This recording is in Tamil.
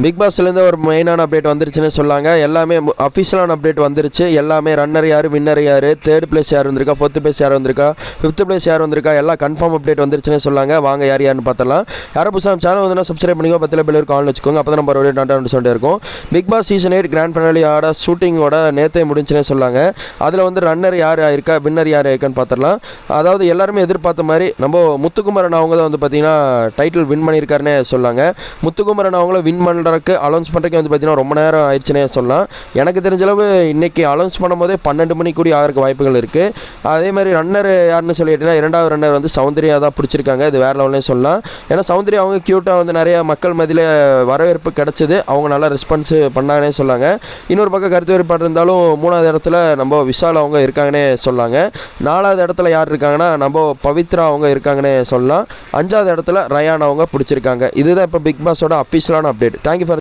பிக் பாஸ்லேருந்து ஒரு மெயினான அப்டேட் வந்துருச்சுன்னு சொல்லாங்க. எல்லாமே அஃபிஷியலான அப்டேட் வந்துருச்சு. எல்லாமே ரன்னர் யார், வின்னர் யார், தேர்ட் பிளேஸ் யார் வந்திருக்கா, ஃபோர்த் பிளேஸ் யார் வந்திருக்கா, ஃபிஃப்த் பிளேஸ் யார் வந்திருக்கா, எல்லாம் கன்ஃபார்ம் அப்டேட் வந்துருச்சுன்னு சொல்லாங்க. வாங்க யார் யாருன்னு பார்த்தலாம். யாரும் புதுசாக சேனல் வந்து சப்ஸ்கிரைப் பண்ணிக்கோ, 10 பேர் கால் வச்சுக்கோங்க. அப்போ தான் நம்ம ஒரு டாட்டா சொல்லிட்டு இருக்கும். Bigg Boss season 8 grand finale ஆட ஷூட்டிங்கோட நேற்றே முடிஞ்சுன்னே சொல்லாங்க. அதில் வந்து ரன்னர் யார் ஆயிருக்கா, வின்னர் யார் ஆயிருக்கான்னு பார்த்துடலாம். அதாவது எல்லாருமே எதிர்பார்த்த மாதிரி நம்ம முத்துக்குமரன் அவங்க தான் வந்து பார்த்தீங்கன்னா டைட்டில் வின் பண்ணியிருக்காருன்னே சொல்லாங்க. முத்துக்குமரன் அவங்கள வின் பண்ணுறதுக்கு அலௌன்ஸ் பண்ணுறதுக்கு வந்து பார்த்தீங்கன்னா ரொம்ப நேரம் ஆயிடுச்சுன்னே சொல்லலாம். எனக்கு தெரிஞ்சளவு இன்றைக்கி அலௌன்ஸ் பண்ணும்போதே 12 மணி கூடி ஆகிறதுக்கு வாய்ப்புகள் இருக்குது. அதே மாதிரி ரன்னர் யாருன்னு சொல்லிட்டீங்கன்னா இரண்டாவது ரன்னர் வந்து சௌந்தர்யா தான் பிடிச்சிருக்காங்க. இது வேறு லெவல்னே சொல்லலாம். ஏன்னா சௌந்தர்யா அவங்க க்யூட்டாக வந்து நிறைய மக்கள் மத்தியில் வரவேற்பு கிடச்சிது. அவங்க நல்லா ரெஸ்பான்ஸ் பண்ணாங்கன்னே சொல்லாங்க. இன்னொரு பக்கம் கருத்து வேறுபாடு இருந்தாலும் 3வது இடத்துல நம்ம விஷால் அவங்க இருக்காங்கன்னே சொல்லாங்க. 4வது இடத்துல யார் இருக்காங்கன்னா நம்ம பவித்ரா அவங்க இருக்காங்கன்னே சொல்லலாம். 5வது இடத்துல ரயான் அவங்க பிடிச்சிருக்காங்க. இதுதான் இப்போ பிக் பாஸோட அஃபிஷியலான அப்டேட். Thank you for